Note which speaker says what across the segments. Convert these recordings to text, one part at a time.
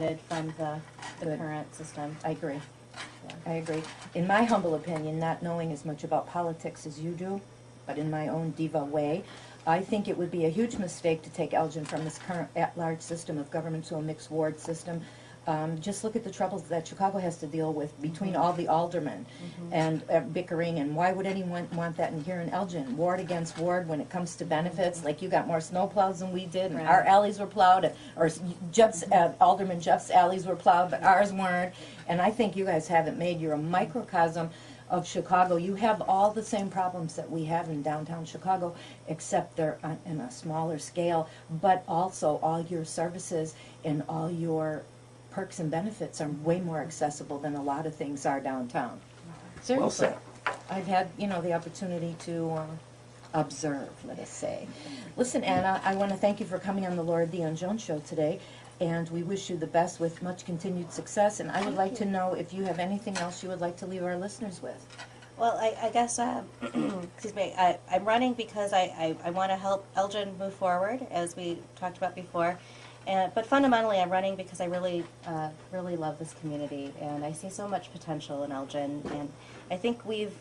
Speaker 1: benefited from the current system.
Speaker 2: I agree. I agree. In my humble opinion, not knowing as much about politics as you do, but in my own diva way, I think it would be a huge mistake to take Elgin from this current at-large system of government to a mixed ward system. Just look at the troubles that Chicago has to deal with between all the aldermen and bickering, and why would anyone want that in here in Elgin? Ward against ward when it comes to benefits, like you got more snow plows than we did, and our alleys were plowed, or Jeff's, Alderman Jeff's alleys were plowed, but ours weren't. And I think you guys have it made. You're a microcosm of Chicago. You have all the same problems that we have in downtown Chicago, except they're on a smaller scale, but also all your services and all your perks and benefits are way more accessible than a lot of things are downtown. Seriously.
Speaker 3: Well said.
Speaker 2: I've had, the opportunity to observe, let us say. Listen, Anna, I want to thank you for coming on the Laura Dion-Jones show today, and we wish you the best with much continued success, and I would like to know if you have anything else you would like to leave our listeners with.
Speaker 1: Well, I guess, excuse me, I'm running because I want to help Elgin move forward, as we talked about before. But fundamentally, I'm running because I really love this community, and I see so much potential in Elgin. And I think we've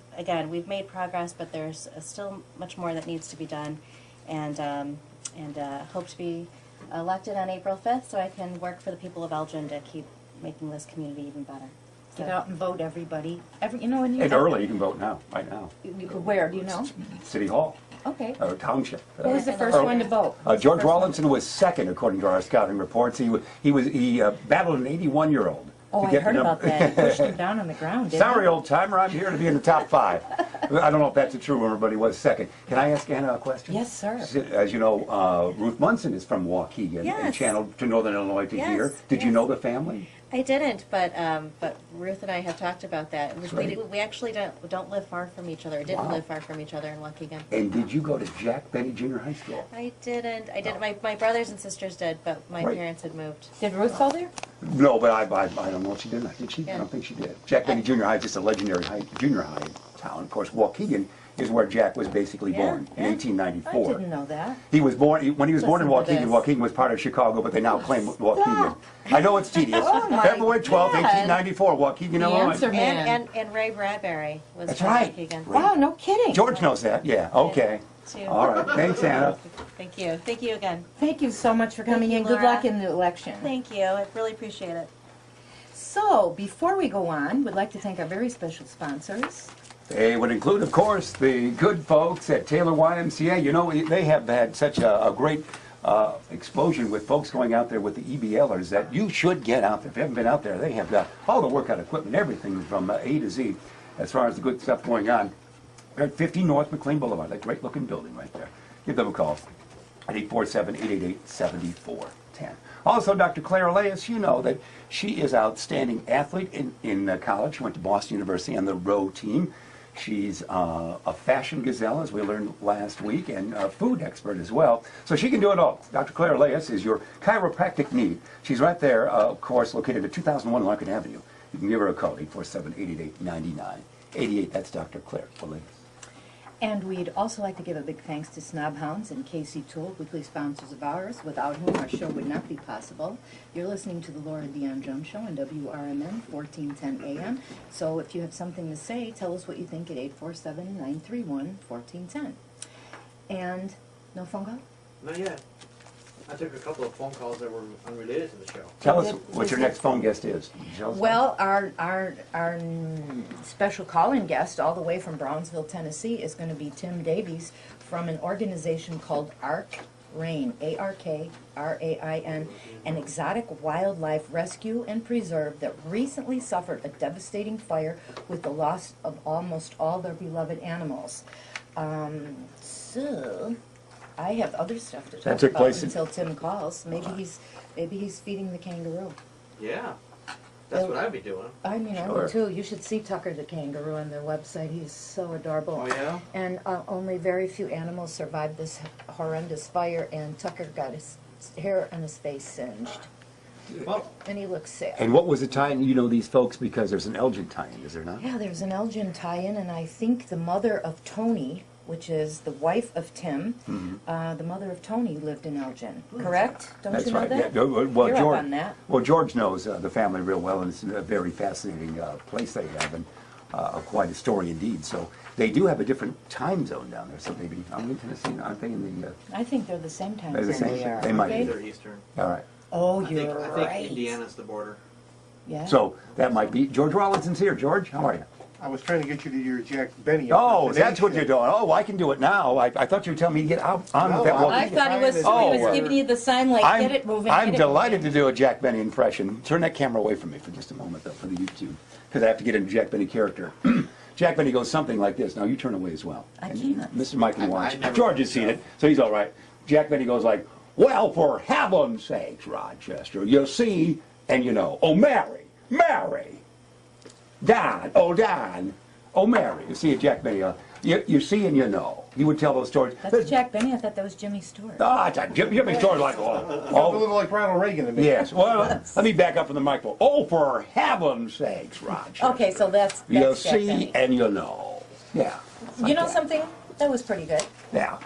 Speaker 1: made progress, but there's still much more that needs to be done. And hope to be elected on April 5th, so I can work for the people of Elgin to keep making this community even better.
Speaker 2: Get out and vote, everybody. And
Speaker 3: early, you can vote now, right now.
Speaker 2: Where, do you know?
Speaker 3: City Hall.
Speaker 2: Okay.
Speaker 3: Township.
Speaker 2: Who was the first one to vote?
Speaker 3: George Rawlinson was second, according to our scouting reports. He battled an 81-year-old.
Speaker 2: Oh, I heard about that. He pushed him down on the ground, didn't
Speaker 3: Sorry,
Speaker 2: he?
Speaker 3: old timer, I'm here to be in the top 5. I don't know if that's a true rumor, but he was second. Can I ask Anna a question?
Speaker 2: Yes, sir.
Speaker 3: As you know, Ruth Munson is from Waukegan and channeled to Northern Illinois to here. Did you know the family?
Speaker 1: I didn't, but Ruth and I have talked about that. We actually don't live far from each other. Didn't live far from each other in Waukegan.
Speaker 3: And did you go to Jack Benny Junior High School?
Speaker 1: I didn't. My brothers and sisters did, but my parents had moved.
Speaker 2: Did Ruth go there?
Speaker 3: No, but I don't know if she did. Did she? Yeah. I don't think she did. Jack Benny Junior High is just a legendary junior high town. Of course, Waukegan is where Jack was basically born in 1894.
Speaker 2: I didn't know that.
Speaker 3: He was born when he was born in Waukegan. Waukegan was part of Chicago, but they now claim Waukegan. I know it's tedious. February 12th, 1894, Waukegan, Illinois.
Speaker 1: And Ray Bradbury was
Speaker 3: That's
Speaker 1: from
Speaker 3: right.
Speaker 1: Waukegan.
Speaker 2: Wow, no kidding.
Speaker 3: George knows that. Yeah. Okay. All right. Thanks, Anna.
Speaker 1: Thank you. Thank you again.
Speaker 2: Thank you so much for coming in. Good luck in the election.
Speaker 1: Thank you. I really appreciate it.
Speaker 2: So, before we go on, we'd like to thank our very special sponsors.
Speaker 3: They would include, of course, the good folks at Taylor YMCA. You know, they have had such a great explosion with folks going out there with the EBLers that you should get out there. If you haven't been out there, they have got all the workout equipment, everything from A to Z as far as the good stuff going on. They're at 50 North McLean Boulevard, that great looking building right there. Give them a call at 847-888-7410. Also, Dr. Claire Elias, you know that she is an outstanding athlete in college. She went to Boston University on the row team. She's a fashion gazelle, as we learned last week, and a food expert as well. So she can do it all. Dr. Claire Elias is your chiropractic need. She's right there, of course, located at 2001 Larkin Avenue. You can give her a call, 847-888-9988. That's Dr. Claire Elias.
Speaker 2: And we'd also like to give a big thanks to Snob Hounds and Casey Toole, weekly sponsors of ours, without whom our show would not be possible. You're listening to the Laura Dion-Jones Show on WRMN, 1410 AM. So if you have something to say, tell us what you think at 847-931-1410. And no phone call?
Speaker 4: Not yet. I took a couple of phone calls that were unrelated to the show.
Speaker 3: Tell us what your next phone guest is.
Speaker 2: Well, our special call-in guest all the way from Brownsville, Tennessee is going to be Tim Davies from an organization called ARK-RAIN, A-R-K-R-A-I-N, an exotic wildlife rescue and preserve that recently suffered a devastating fire with the loss of almost all their beloved animals. So I have other stuff to talk about until Tim calls. Maybe he's feeding the kangaroo.
Speaker 4: Yeah, that's what I'd be doing.
Speaker 2: I mean, I would too. You should see Tucker the kangaroo on their website. He's so adorable.
Speaker 4: Oh yeah.
Speaker 2: And only very few animals survived this horrendous fire, and Tucker got his hair and his face singed.
Speaker 4: Well,
Speaker 2: and he looks sad.
Speaker 3: And what was the tie-in? You know these folks because there's an Elgin tie-in, is there not?
Speaker 2: Yeah, there's an Elgin tie-in, and I think the mother of Tony which is the wife of Tim. The mother of Tony lived in Elgin, correct? Don't
Speaker 3: That's
Speaker 2: you know
Speaker 3: right.
Speaker 2: that?
Speaker 3: Yeah. Well,
Speaker 2: You're
Speaker 3: George,
Speaker 2: up on that.
Speaker 3: well, George knows the family real well, and it's a very fascinating place they have, and quite a story indeed. So they do have a different time zone down there. So maybe I'm in Tennessee, aren't they in the?
Speaker 2: I think they're the same time
Speaker 3: They're the
Speaker 2: zone
Speaker 3: same?
Speaker 2: we are.
Speaker 3: They might
Speaker 2: okay?
Speaker 3: be.
Speaker 4: They're Eastern.
Speaker 3: All right.
Speaker 2: Oh,
Speaker 4: I
Speaker 2: you're
Speaker 4: think
Speaker 2: right.
Speaker 4: Indiana's the border.
Speaker 2: Yeah.
Speaker 3: So that might be George Rollinson's here. George, how are you?
Speaker 5: I was trying to get you to your Jack Benny.
Speaker 3: Oh, that's what you're
Speaker 5: impersonation.
Speaker 3: doing. Oh, I can do it now. I thought you were telling me to get out on
Speaker 5: No,
Speaker 3: with that.
Speaker 5: I-
Speaker 3: Well,
Speaker 2: I thought he was,
Speaker 3: Oh,
Speaker 2: he was
Speaker 3: well.
Speaker 2: giving you the sign like, get it moving.
Speaker 3: I'm
Speaker 2: get it
Speaker 3: delighted
Speaker 2: moving.
Speaker 3: to do a Jack Benny impression. Turn that camera away from me for just a moment, though, for the YouTube, because I have to get into Jack Benny character. Jack Benny goes something like this. Now you turn away as well.
Speaker 2: I
Speaker 3: And
Speaker 2: can't.
Speaker 3: Mr. Mike can watch.
Speaker 4: I never
Speaker 3: George has
Speaker 4: did
Speaker 3: seen
Speaker 4: that.
Speaker 3: it, so he's all right. Jack Benny goes like, "Well, for heaven's sakes, Rochester, you see and you know. Oh, Mary, Mary, Don, oh Don, oh Mary." You see it, Jack Benny. You see and you know. He would tell those stories.
Speaker 2: That's Jack Benny. I thought that was Jimmy Stewart.
Speaker 3: Ah, it's a Jimmy story like
Speaker 5: Sounds a
Speaker 3: oh.
Speaker 5: little like Ronald Reagan to me.
Speaker 3: Yes. Well, let me back up from the microphone. Oh, for heaven's sakes, Roger.
Speaker 2: Okay, so that's
Speaker 3: You
Speaker 2: Jack
Speaker 3: see
Speaker 2: Benny.
Speaker 3: and you know. Yeah.
Speaker 2: You know
Speaker 3: that.
Speaker 2: something? That was pretty good.
Speaker 3: Yeah.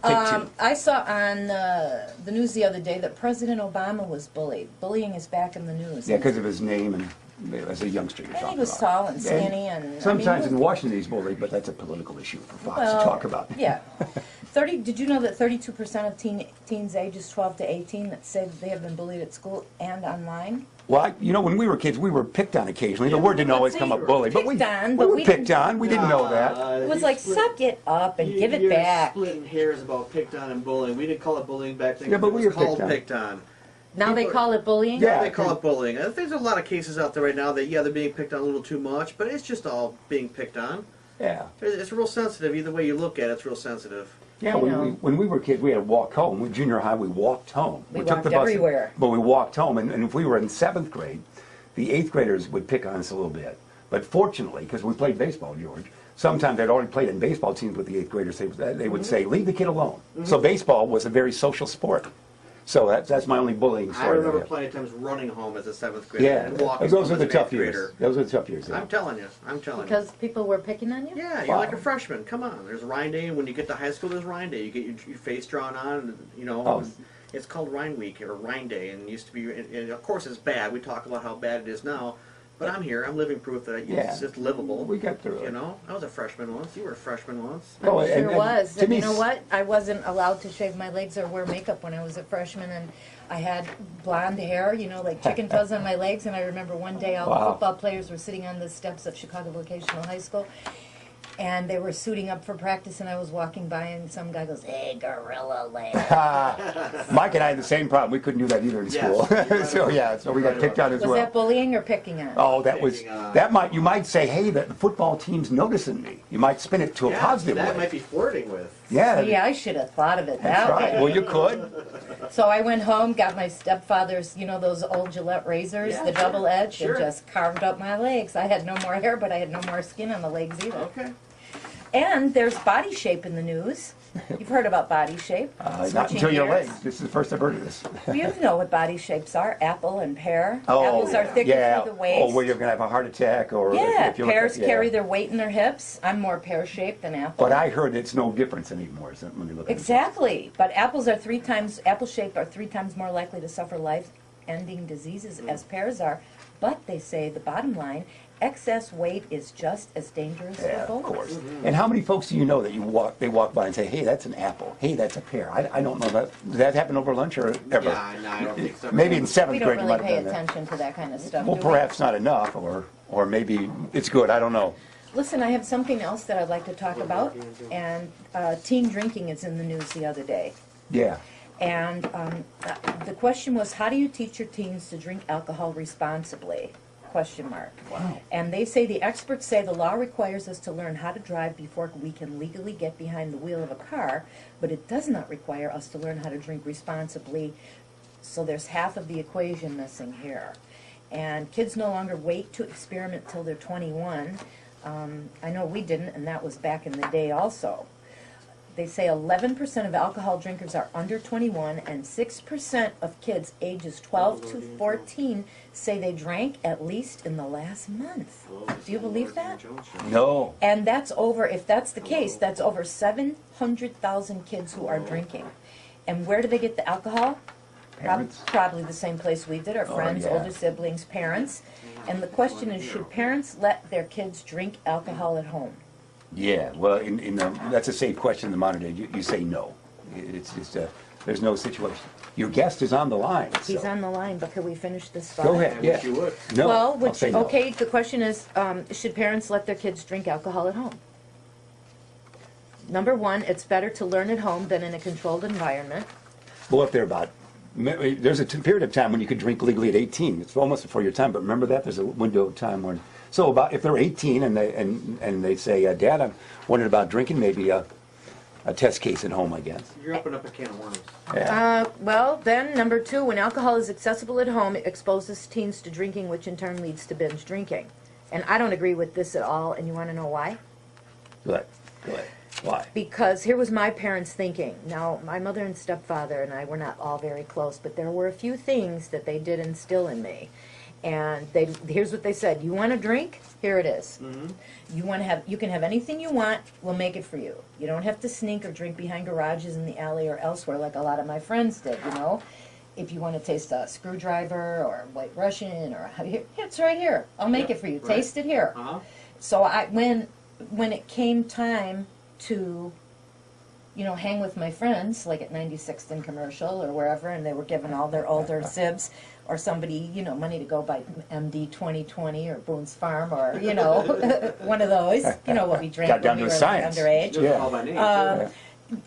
Speaker 3: Take two.
Speaker 2: I saw on the news the other day that President Obama was bullied. Bullying is back in the news.
Speaker 3: Yeah, because of his name and as a youngster you're
Speaker 2: And he
Speaker 3: talking
Speaker 2: was
Speaker 3: about.
Speaker 2: tall and skinny and
Speaker 3: Sometimes
Speaker 2: I mean,
Speaker 3: in Washington he's bullied, but that's a political issue for Fox
Speaker 2: well,
Speaker 3: to talk about.
Speaker 2: Yeah. Did you know that 32% of teens ages 12 to 18 that say that they have been bullied at school and online?
Speaker 3: Well, when we were kids, we were picked on occasionally. The word didn't always come up bully, but we
Speaker 2: Picked on,
Speaker 3: we
Speaker 2: but
Speaker 3: were
Speaker 2: we
Speaker 3: picked
Speaker 2: didn't-
Speaker 3: on. We didn't know that.
Speaker 2: It was like, suck it up and give it
Speaker 4: you're
Speaker 2: back.
Speaker 4: Splitting hairs about picked on and bullying. We didn't call it bullying back then.
Speaker 3: Yeah, but
Speaker 4: it
Speaker 3: we
Speaker 4: was
Speaker 3: were
Speaker 4: called
Speaker 3: picked
Speaker 4: picked on.
Speaker 2: Now they
Speaker 4: People-
Speaker 2: call it bullying?
Speaker 3: Yeah.
Speaker 4: They call it bullying. There's a lot of cases out there right now that they're being picked on a little too much, but it's just all being picked on.
Speaker 3: Yeah.
Speaker 4: It's real sensitive. Either way you look at it, it's real sensitive.
Speaker 3: Yeah,
Speaker 2: I know.
Speaker 3: when we were kids, we had to walk home. With junior high, we walked home.
Speaker 2: We
Speaker 3: took
Speaker 2: walked
Speaker 3: the bus,
Speaker 2: everywhere.
Speaker 3: But we walked home, and if we were in 7th grade, the 8th graders would pick on us a little bit. But fortunately, because we played baseball, George, sometimes they'd already played in baseball teams with the 8th graders. They would say, leave the kid alone. So baseball was a very social sport. So that's my only bullying
Speaker 4: I
Speaker 3: story.
Speaker 4: remember
Speaker 3: there.
Speaker 4: plenty of times running home as a 7th grader
Speaker 3: Yeah,
Speaker 4: and walking
Speaker 3: those
Speaker 4: home
Speaker 3: are the
Speaker 4: as an
Speaker 3: tough
Speaker 4: 8th
Speaker 3: years.
Speaker 4: grader.
Speaker 3: Those are the tough years. Yeah.
Speaker 4: I'm telling you.
Speaker 2: Because people were picking on you?
Speaker 4: Yeah, you're
Speaker 3: Wow.
Speaker 4: like a freshman. Come on. There's Rhine Day, and when you get to high school, there's Rhine Day. You get your face drawn on,
Speaker 3: Oh.
Speaker 4: It's called Rhine Week or Rhine Day, and it used to be. And of course, it's bad. We talk about how bad it is now, but I'm here. I'm living proof that it's livable.
Speaker 3: We got through it.
Speaker 4: I was a freshman once. You were a freshman once.
Speaker 3: Oh,
Speaker 2: I sure was.
Speaker 3: to
Speaker 2: And
Speaker 3: me,
Speaker 2: you know what? I wasn't allowed to shave my legs or wear makeup when I was a freshman, and I had blonde hair, like chicken fuzz on my legs. And I remember one day all the
Speaker 3: Wow.
Speaker 2: football players were sitting on the steps of Chicago Vocational High School, and they were suiting up for practice, and I was walking by, and some guy goes, "Hey, gorilla leg."
Speaker 3: Mike and I had the same problem. We couldn't do that either in
Speaker 4: Yes,
Speaker 3: school.
Speaker 4: you're right
Speaker 3: so yeah, so we got
Speaker 4: right
Speaker 3: picked on as
Speaker 2: Was
Speaker 3: well.
Speaker 2: that bullying or picking on?
Speaker 3: Oh, that was
Speaker 4: Picking on.
Speaker 3: you might say, hey, the football team's noticing me. You might spin it to a positive
Speaker 4: that
Speaker 3: way.
Speaker 4: might be flirting with.
Speaker 3: Yeah,
Speaker 2: Yeah, I should have thought of it
Speaker 3: that's
Speaker 2: that
Speaker 3: right.
Speaker 2: way.
Speaker 3: Well, you could.
Speaker 2: So I went home, got my stepfather's, those old Gillette razors,
Speaker 4: Yeah,
Speaker 2: the
Speaker 4: sure,
Speaker 2: double edge,
Speaker 4: sure.
Speaker 2: and just carved up my legs. I had no more hair, but I had no more skin on the legs either.
Speaker 4: Okay.
Speaker 2: And there's body shape in the news. You've heard about body shape.
Speaker 3: Not
Speaker 2: Switching
Speaker 3: until your
Speaker 2: gears.
Speaker 3: legs. This is the first I've heard of this.
Speaker 2: Well, you know what body shapes are. Apple and pear.
Speaker 3: Oh,
Speaker 2: Apples are thicker
Speaker 3: yeah.
Speaker 2: through the waist.
Speaker 3: Oh, where you're going to have a heart attack or
Speaker 2: yeah,
Speaker 3: if you look
Speaker 2: pears
Speaker 3: at- yeah.
Speaker 2: carry their weight in their hips. I'm more pear-shaped than apple.
Speaker 3: But I heard it's no difference anymore. So when you look at it.
Speaker 2: Exactly. But apple shape are 3 times more likely to suffer life-ending diseases as pears are. But they say the bottom line, excess weight is just as dangerous
Speaker 3: Yeah,
Speaker 2: for
Speaker 3: of
Speaker 2: both.
Speaker 3: course. And how many folks do you know that they walk by and say, hey, that's an apple. Hey, that's a pear. I don't know that. Does that happen over lunch or ever?
Speaker 4: Yeah, no, I don't think so.
Speaker 3: Maybe in 7th
Speaker 2: We
Speaker 3: grade
Speaker 2: don't
Speaker 3: you
Speaker 2: really
Speaker 3: might
Speaker 2: pay
Speaker 3: have done that.
Speaker 2: attention to that kind of stuff.
Speaker 3: Well,
Speaker 2: do we?
Speaker 3: perhaps not enough, or maybe it's good. I don't know.
Speaker 2: Listen, I have something else that I'd like to talk about, and teen drinking is in the news the other day.
Speaker 3: Yeah.
Speaker 2: And the question was, how do you teach your teens to drink alcohol responsibly? Question mark.
Speaker 3: Wow.
Speaker 2: And they say, the experts say the law requires us to learn how to drive before we can legally get behind the wheel of a car, but it does not require us to learn how to drink responsibly. So there's half of the equation missing here. And kids no longer wait to experiment till they're 21. I know we didn't, and that was back in the day also. They say 11% of alcohol drinkers are under 21, and 6% of kids ages 12 to 14 say they drank at least in the last month. Do you believe that?
Speaker 3: No.
Speaker 2: And that's over, if that's the case, that's over 700,000 kids who are drinking. And where do they get the alcohol?
Speaker 3: Parents.
Speaker 2: Probably the same place we did, our friends,
Speaker 3: yeah.
Speaker 2: older siblings, parents. And the question is, should parents let their kids drink alcohol at home?
Speaker 3: Yeah, well, that's a safe question in the modern day. You say no. It's just, there's no situation. Your guest is on the line.
Speaker 2: He's
Speaker 3: so.
Speaker 2: on the line, but could we finish this thought?
Speaker 3: Go ahead, yeah.
Speaker 4: You would.
Speaker 3: No,
Speaker 2: Well,
Speaker 3: I'll say no.
Speaker 2: okay, the question is, should parents let their kids drink alcohol at home? Number one, it's better to learn at home than in a controlled environment.
Speaker 3: Well, if they're about, there's a period of time when you could drink legally at 18. It's almost before your time, but remember that? There's a window of time when, so about, if they're 18 and they say, Dad, I'm wondering about drinking, maybe a test case at home, I guess.
Speaker 4: You're opening up a can of worms.
Speaker 3: Yeah.
Speaker 2: Well, then, number two, when alcohol is accessible at home, it exposes teens to drinking, which in turn leads to binge drinking. And I don't agree with this at all, and you want to know why?
Speaker 3: Go ahead. Why?
Speaker 2: Because here was my parents' thinking. Now, my mother and stepfather and I were not all very close, but there were a few things that they did instill in me. And here's what they said: you want to drink? Here it is.
Speaker 4: Mm-hmm.
Speaker 2: You can have anything you want. We'll make it for you. You don't have to sneak or drink behind garages in the alley or elsewhere like a lot of my friends did. You know, if you want to taste a screwdriver or White Russian or it's right here. I'll make it for you.
Speaker 4: Right.
Speaker 2: Taste it here.
Speaker 4: Uh-huh.
Speaker 2: So when it came time to, hang with my friends, like at 96th and Commercial or wherever, and they were giving all their older sibs or somebody, money to go buy MD 2020 or Boone's Farm or, one of those, what we drank
Speaker 3: Got down
Speaker 2: when we
Speaker 3: to
Speaker 2: were
Speaker 3: science.
Speaker 2: underage.
Speaker 4: Just call by name.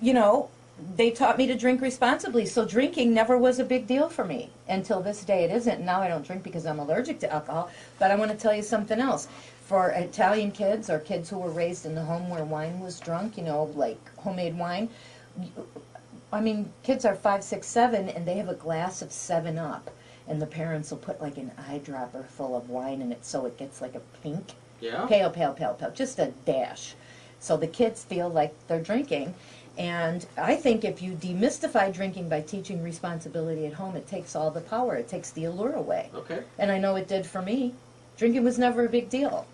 Speaker 4: too.
Speaker 2: They taught me to drink responsibly, so drinking never was a big deal for me. Until this day it isn't. Now I don't drink because I'm allergic to alcohol, but I want to tell you something else. For Italian kids or kids who were raised in the home where wine was drunk, like homemade wine, kids are 5, 6, 7, and they have a glass of 7-Up, and the parents will put like an eyedropper full of wine in it so it gets like a pink,
Speaker 4: Yeah.
Speaker 2: pale, just a dash. So the kids feel like they're drinking. And I think if you demystify drinking by teaching responsibility at home, it takes all the power. It takes the allure away.
Speaker 4: Okay.
Speaker 2: And I know it did for me. Drinking was never a big deal.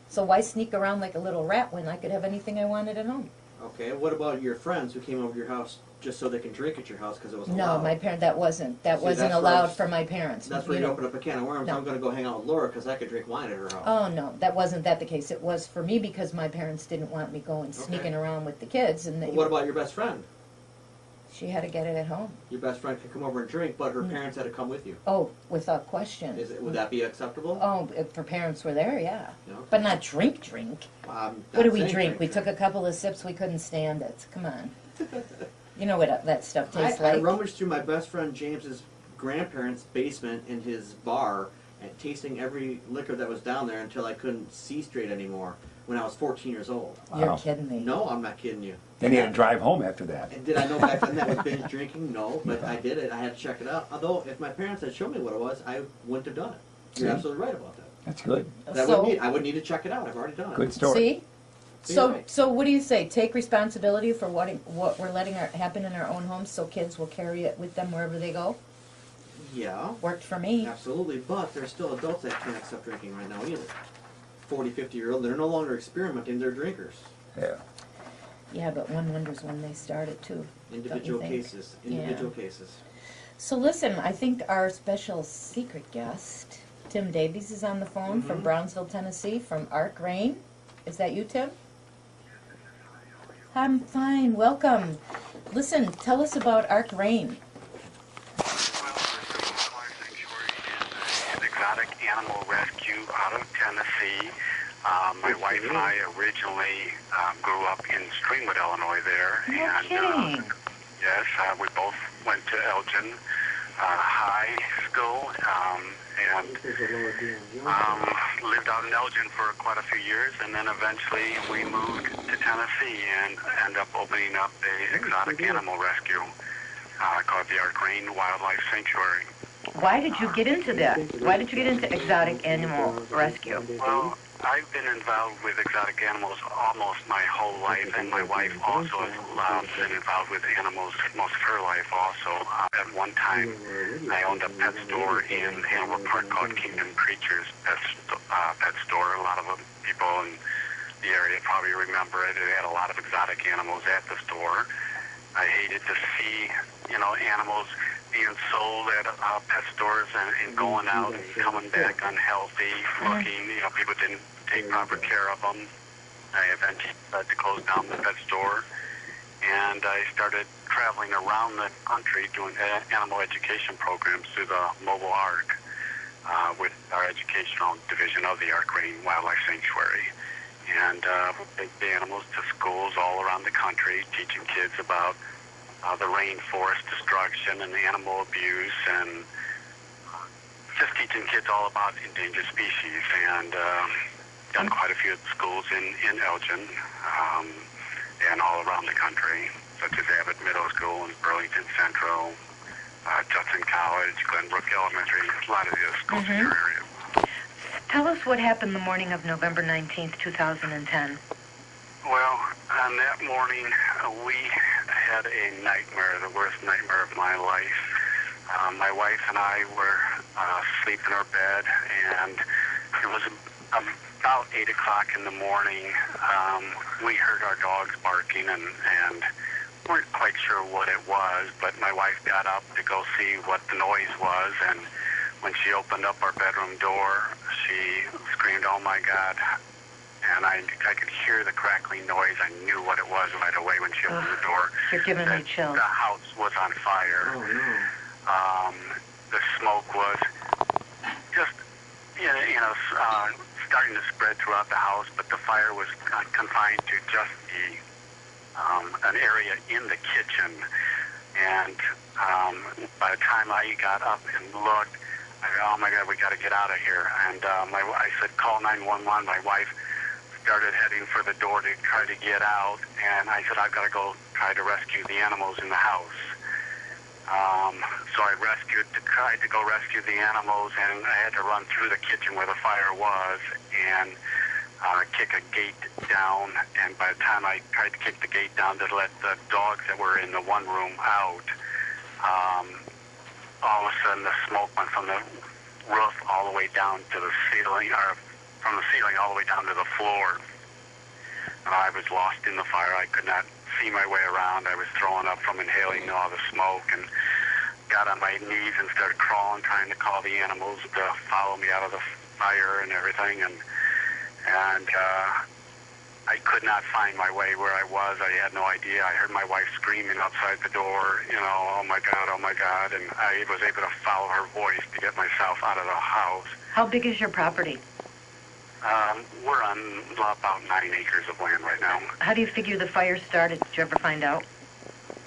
Speaker 2: So why sneak around like a little rat when I could have anything I wanted at home?
Speaker 4: Okay. What about your friends who came over to your house just so they can drink at your house because it was
Speaker 2: No,
Speaker 4: allowed?
Speaker 2: my parent, that wasn't
Speaker 4: that's where
Speaker 2: allowed
Speaker 4: I'm-
Speaker 2: for my parents.
Speaker 4: That's where you open up a can of worms.
Speaker 2: No.
Speaker 4: I'm going to go hang out with Laura because I could drink wine at her house.
Speaker 2: Oh, no, that wasn't the case. It was for me because my parents didn't want me going sneaking around with the kids. And
Speaker 4: But what about your best friend?
Speaker 2: she had to get it at home.
Speaker 4: Your best friend could come over and drink, but her parents had to come with you.
Speaker 2: Oh, without question.
Speaker 4: Would that be acceptable?
Speaker 2: Oh, if her parents were there, yeah.
Speaker 4: No.
Speaker 2: But not drink.
Speaker 4: I'm
Speaker 2: What
Speaker 4: not
Speaker 2: did we
Speaker 4: saying
Speaker 2: drink? We took a couple of sips, we couldn't stand it. Come on. You know what that stuff tastes
Speaker 4: I
Speaker 2: like.
Speaker 4: rummaged through my best friend James's grandparents' basement in his bar and tasting every liquor that was down there until I couldn't see straight anymore when I was 14 years old.
Speaker 2: You're
Speaker 3: Wow.
Speaker 2: kidding me.
Speaker 4: No, I'm not kidding you.
Speaker 3: Then he had to drive home after that.
Speaker 4: And did I know back then that was binge drinking? No, but I did it. I had to check it out. Although, if my parents had shown me what it was, I wouldn't have done it. You're
Speaker 3: See?
Speaker 4: absolutely right about that.
Speaker 3: That's good.
Speaker 4: But I would need to check it out. I've already done it.
Speaker 3: Good story.
Speaker 2: See?
Speaker 4: See,
Speaker 2: So,
Speaker 4: right.
Speaker 2: so what do you say? Take responsibility for what we're letting happen in our own homes so kids will carry it with them wherever they go?
Speaker 4: Yeah,
Speaker 2: Worked for me.
Speaker 4: absolutely. But there's still adults that can't accept drinking right now either. 40, 50-year-old, they're no longer experimenting, they're drinkers.
Speaker 3: Yeah.
Speaker 2: Yeah, but one wonders when they started too.
Speaker 4: Individual
Speaker 2: Don't you think?
Speaker 4: cases. Individual cases.
Speaker 2: So listen, I think our special secret guest, Tim Davies, is on the phone from Brownsville, Tennessee, from Arc Rain. Is that you, Tim? I'm fine. Welcome. Listen, tell us about Arc Rain.
Speaker 6: Well, the Wildlife Sanctuary is an exotic animal rescue out of Tennessee. My wife and I originally grew up in Streamwood, Illinois there.
Speaker 2: No kidding.
Speaker 6: Yes, we both went to Elgin High School and lived out in Elgin for quite a few years, and then eventually we moved to Tennessee and ended up opening up a exotic animal rescue called the Arc Rain Wildlife Sanctuary.
Speaker 2: Why did you get into that? Why did you get into exotic animal rescue?
Speaker 6: Well, I've been involved with exotic animals almost my whole life, and my wife also has been involved with animals most of her life also. At one time, I owned a pet store in Hanover Park called Kingdom Creatures Pet Store. A lot of people in the area probably remember it. It had a lot of exotic animals at the store. I hated to see, animals being sold at pet stores and going out and coming back unhealthy looking. People didn't take proper care of them. I eventually had to close down the pet store, and I started traveling around the country doing animal education programs through the Mobile Ark with our educational division of the Ark Rain Wildlife Sanctuary. And take the animals to schools all around the country, teaching kids about the rainforest destruction and animal abuse, and just teaching kids all about endangered species. And done quite a few schools in Elgin and all around the country, such as Abbott Middle School and Burlington Central, Judson College, Glenbrook Elementary, a lot of the schools in your area.
Speaker 2: Tell us what happened the morning of November 19th, 2010.
Speaker 6: Well, on that morning, we had a nightmare, the worst nightmare of my life. My wife and I were asleep in our bed, and it was about 8 o'clock in the morning. We heard our dogs barking, and weren't quite sure what it was, but my wife got up to go see what the noise was, and when she opened up our bedroom door, she screamed, "Oh my God." And I could hear the crackling noise. I knew what it was right away when she opened the door.
Speaker 2: You're giving me chills.
Speaker 6: The house was on fire.
Speaker 4: Oh, no.
Speaker 6: The smoke was just, starting to spread throughout the house, but the fire was confined to just an area in the kitchen. And by the time I got up and looked, I said, "Oh my God, we got to get out of here." And I said, "Call 911." My wife started heading for the door to try to get out, and I said, "I've got to go try to rescue the animals in the house." So I tried to go rescue the animals, and I had to run through the kitchen where the fire was and kick a gate down. And by the time I tried to kick the gate down to let the dogs that were in the one room out, all of a sudden the smoke went from the roof all the way down to the ceiling, or from the ceiling all the way down to the floor. I was lost in the fire. I could not see my way around. I was throwing up from inhaling all the smoke, and got on my knees and started crawling, trying to call the animals to follow me out of the fire and everything. And I could not find my way where I was. I had no idea. I heard my wife screaming outside the door, "Oh my God, oh my God." And I was able to follow her voice to get myself out of the house.
Speaker 2: How big is your property?
Speaker 6: We're on about 9 acres of land right now.
Speaker 2: How do you figure the fire started? Did you ever find out?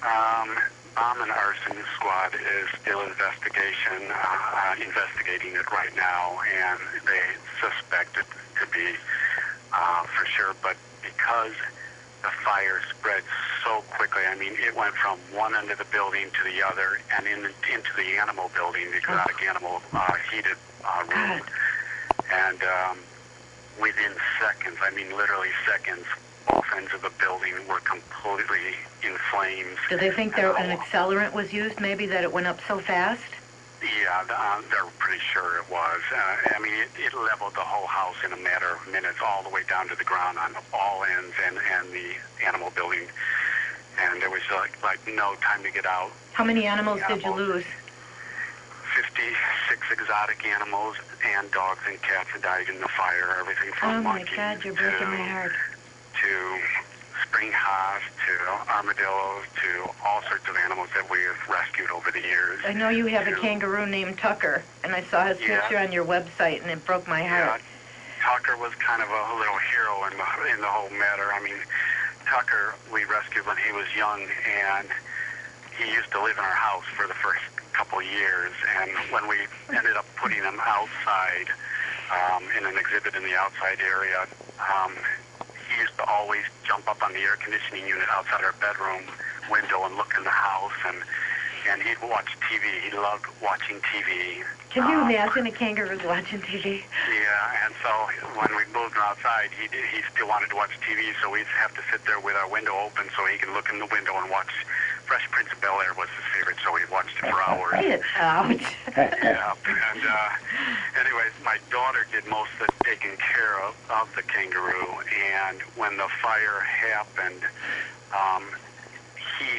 Speaker 6: Bomb and arson squad is still investigating it right now, and they suspect it to be for sure. But because the fire spread so quickly, I mean, it went from one end of the building to the other, and into the animal building, the exotic animal heated room. And within seconds, I mean literally seconds, both ends of the building were completely in flames.
Speaker 2: Do they think an accelerant was used, maybe, that it went up so fast?
Speaker 6: Yeah, they're pretty sure it was. I mean, it leveled the whole house in a matter of minutes, all the way down to the ground on all ends and the animal building. And there was like no time to get out.
Speaker 2: How many animals did you lose?
Speaker 6: 56 exotic animals and dogs and cats that died in the fire. Everything from monkeys
Speaker 2: Oh my God, you're breaking my heart.
Speaker 6: to spring haas, to armadillos, to all sorts of animals that we have rescued over the years.
Speaker 2: I know you have a kangaroo named Tucker, and I saw his picture on your website, and it broke my heart.
Speaker 6: Yeah, Tucker was kind of a little hero in the whole matter. I mean, Tucker we rescued when he was young, and he used to live in our house for the first couple of years. And when we ended up putting him outside in an exhibit in the outside area, he used to always jump up on the air conditioning unit outside our bedroom window and look in the house. And and he'd watch TV. He loved watching TV.
Speaker 7: Can you imagine a kangaroo watching TV?
Speaker 6: Yeah, and so when we moved him outside, he still wanted to watch TV, so we'd have to sit there with our window open so he could look in the window and watch. Fresh Prince of Bel-Air was his favorite, so we watched it for hours.
Speaker 7: Ouch.
Speaker 6: Yeah, and anyways, my daughter did most of the taking care of the kangaroo, and when the fire happened, he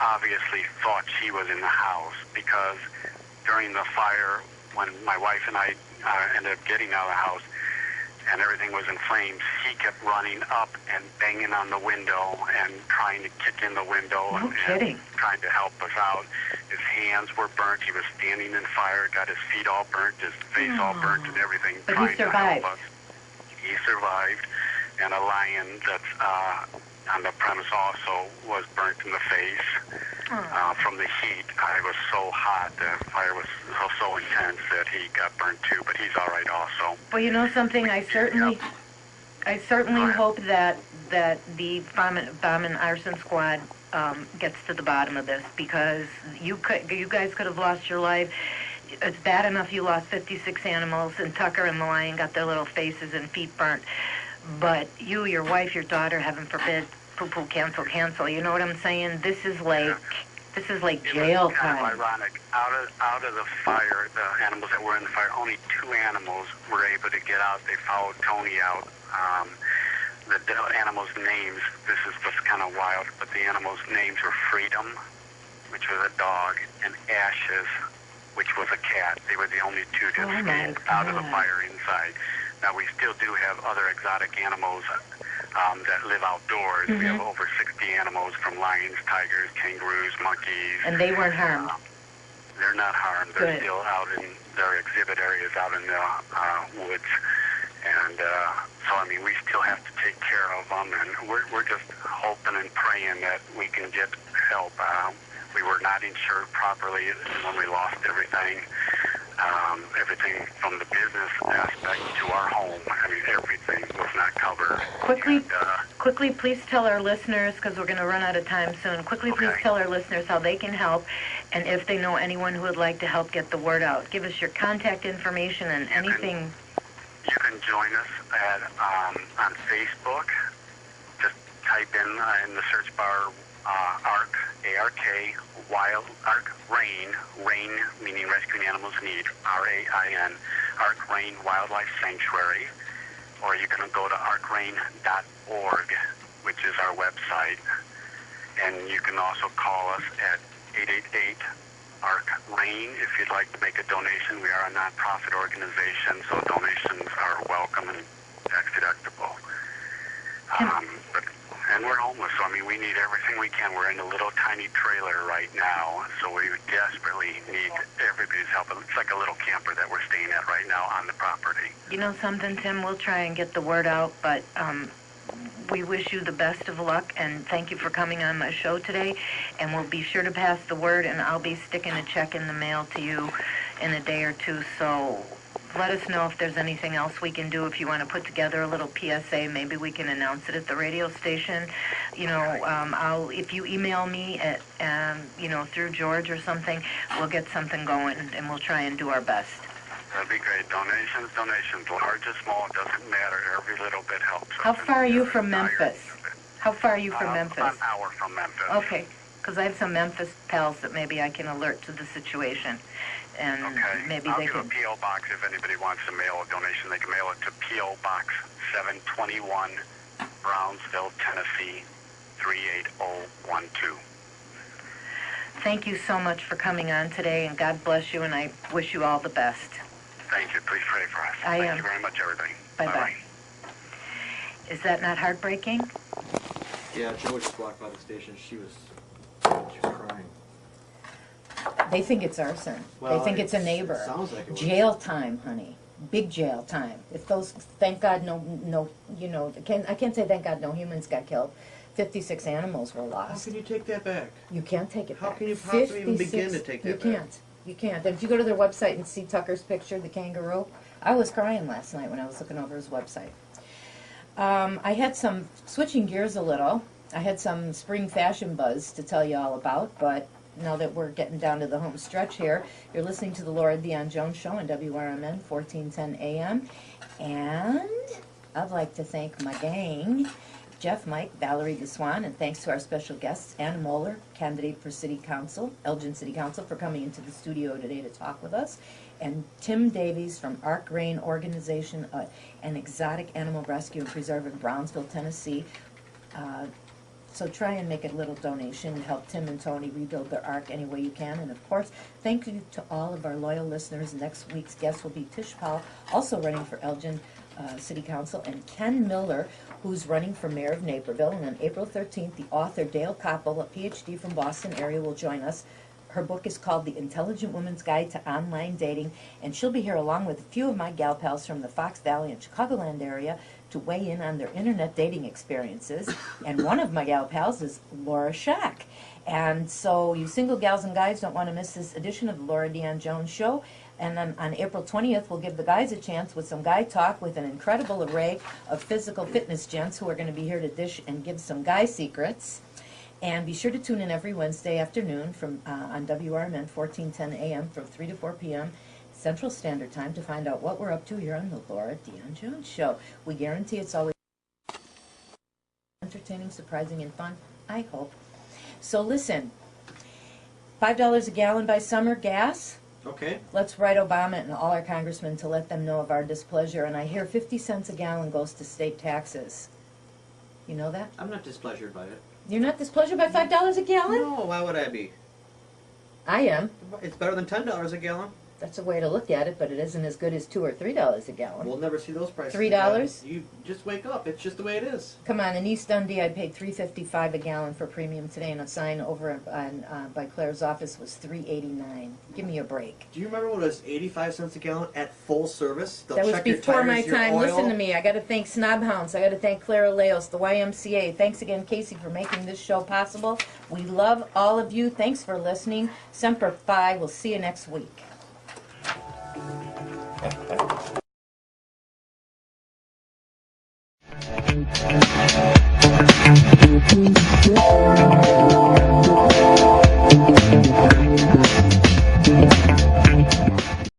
Speaker 6: obviously thought she was in the house, because during the fire, when my wife and I ended up getting out of the house and everything was in flames, he kept running up and banging on the window and trying to kick in the window
Speaker 7: No kidding.
Speaker 6: and trying to help us out. His hands were burnt. He was standing in fire, got his feet all burnt, his face all burnt and everything,
Speaker 7: But he
Speaker 6: trying to
Speaker 7: survived.
Speaker 6: help us. He survived, and a lion that's on the premise also was burnt in the face. From the heat. It was so hot, the fire was so intense that he got burnt too, but he's all right also.
Speaker 7: Well, you know something, I certainly
Speaker 6: Right.
Speaker 7: hope that the bomb and arson squad gets to the bottom of this, because you guys could have lost your life. It's bad enough you lost 56 animals, and Tucker and the lion got their little faces and feet burnt. But you, your wife, your daughter, heaven forbid, poo-poo, cancel. You know what I'm saying? This is like jail
Speaker 6: It was kind
Speaker 7: time.
Speaker 6: of ironic. Out of the fire, the animals that were in the fire, only 2 animals were able to get out. They followed Tony out. The animals' names, this is just kind of wild, but the animals' names were Freedom, which was a dog, and Ashes, which was a cat. They were the only 2 to
Speaker 7: Oh, my
Speaker 6: escape out of the
Speaker 7: God.
Speaker 6: fire inside. Now, we still do have other exotic animals that live outdoors. We have over 60 animals, from lions, tigers, kangaroos, monkeys.
Speaker 7: And they weren't harmed.
Speaker 6: They're not harmed. They're
Speaker 7: Good.
Speaker 6: still out in their exhibit areas out in the woods. And so, I mean, we still have to take care of them, and we're just hoping and praying that we can get help. We were not insured properly when we lost everything. Everything from the business aspect to our home. I mean, everything was not covered.
Speaker 7: Quickly, please tell our listeners, because we're going to run out of time soon, please tell our listeners how they can help, and if they know anyone who would like to help get the word out. Give us your contact information and anything.
Speaker 6: You can join us at on Facebook. Just type in the search bar ARK, A-R-K, Wild ARK Rain, Rain meaning Rescuing Animals Need, R-A-I-N, ARK Rain Wildlife Sanctuary, or you can go to arkrain.org, which is our website, and you can also call us at 888-ARK-RAIN if you'd like to make a donation. We are a nonprofit organization, so donations are welcome and tax-deductible. And we're homeless, so I mean, we need everything we can. We're in a little tiny trailer right now, so we desperately need everybody's help. It's like a little camper that we're staying at right now on the property.
Speaker 7: You know something, Tim? We'll try and get the word out, but we wish you the best of luck, and thank you for coming on my show today. And we'll be sure to pass the word, and I'll be sticking a check in the mail to you in a day or two. So let us know if there's anything else we can do. If you want to put together a little PSA, maybe we can announce it at the radio station. You know, if you email me at, through George or something, we'll get something going, and we'll try and do our best.
Speaker 6: That'd be great. Donations, large or small, it doesn't matter. Every little bit helps.
Speaker 7: How far are you from Memphis? How far are you from Memphis?
Speaker 6: About an hour from Memphis.
Speaker 7: Okay, because I have some Memphis pals that maybe I can alert to the situation, and
Speaker 6: Okay.
Speaker 7: maybe
Speaker 6: I'll
Speaker 7: they
Speaker 6: give
Speaker 7: can.
Speaker 6: a P.O. box if anybody wants to mail a donation. They can mail it to P.O. Box 721, Brownsville, Tennessee 38012.
Speaker 7: Thank you so much for coming on today, and God bless you, and I wish you all the best.
Speaker 6: Thank you. Please pray for us.
Speaker 7: I
Speaker 6: Thank
Speaker 7: am.
Speaker 6: you very much, everybody.
Speaker 7: Bye-bye. Is that not heartbreaking?
Speaker 4: Yeah, Joe just walked by the station. She was crying.
Speaker 2: They think it's arson.
Speaker 4: Well,
Speaker 2: They think it's a
Speaker 4: it
Speaker 2: neighbor.
Speaker 4: sounds like it was.
Speaker 2: Jail time, honey. Big jail time. If those, thank God, I can't say thank God no humans got killed. 56 animals were
Speaker 4: How
Speaker 2: lost.
Speaker 4: can you take that back?
Speaker 2: You can't take it
Speaker 4: How
Speaker 2: back.
Speaker 4: can you possibly even begin
Speaker 2: 56
Speaker 4: to take that
Speaker 2: You
Speaker 4: back?
Speaker 2: can't. You can't. And if you go to their website and see Tucker's picture, the kangaroo, I was crying last night when I was looking over his website. I had switching gears a little, I had some spring fashion buzz to tell you all about, but now that we're getting down to the home stretch here. You're listening to the Laura Dion-Jones Show on WRMN 1410 AM. And I'd like to thank my gang, Jeff, Mike, Valerie DeSwan, and thanks to our special guests, Ann Moeller, candidate for City Council, Elgin City Council, for coming into the studio today to talk with us, and Tim Davies from Arc Rain Organization, an exotic animal rescue and preserve in Brownsville, Tennessee. So try and make a little donation and help Tim and Tony rebuild their ark any way you can. And of course, thank you to all of our loyal listeners. Next week's guest will be Tish Powell, also running for Elgin City Council, and Ken Miller, who's running for mayor of Naperville. And on April 13th, the author Dale Koppel, a PhD from Boston area, will join us. Her book is called The Intelligent Woman's Guide to Online Dating, and she'll be here along with a few of my gal pals from the Fox Valley and Chicagoland area to weigh in on their internet dating experiences. And one of my gal pals is Laura Shack. And so you single gals and guys don't want to miss this edition of the Laura Dion-Jones Show. And then on April 20th, we'll give the guys a chance with some guy talk with an incredible array of physical fitness gents who are going to be here to dish and give some guy secrets. And be sure to tune in every Wednesday afternoon from on WRMN 1410 AM from 3 to 4 p.m. Central Standard Time to find out what we're up to here on the Laura Dion-Jones Show. We guarantee it's always entertaining, surprising, and fun, I hope. So listen, $5 a gallon by summer gas.
Speaker 4: Okay.
Speaker 2: Let's write Obama and all our congressmen to let them know of our displeasure. And I hear 50 cents a gallon goes to state taxes. You know that?
Speaker 4: I'm not displeasured by it.
Speaker 2: You're not displeasured by $5 a gallon?
Speaker 4: No, why would I be?
Speaker 2: I am.
Speaker 4: It's better than $10 a gallon.
Speaker 2: That's a way to look at it, but it isn't as good as $2 or $3 a gallon.
Speaker 4: We'll never see those prices.
Speaker 2: $3?
Speaker 4: You just wake up. It's just the way it is.
Speaker 2: Come on, in East Dundee, I paid $3.55 a gallon for premium today, and a sign over on by Claire's office was $3.89. Give me a break.
Speaker 4: Do you remember what it was 85 cents a gallon at full service? They'll
Speaker 2: That was
Speaker 4: check your
Speaker 2: before
Speaker 4: tires,
Speaker 2: my
Speaker 4: your
Speaker 2: time.
Speaker 4: oil.
Speaker 2: Listen to me. I got to thank Snob Hounds. I got to thank Clara Leos, the YMCA. Thanks again, Casey, for making this show possible. We love all of you. Thanks for listening. Semper Fi. We'll see you next week.
Speaker 8: Yeah.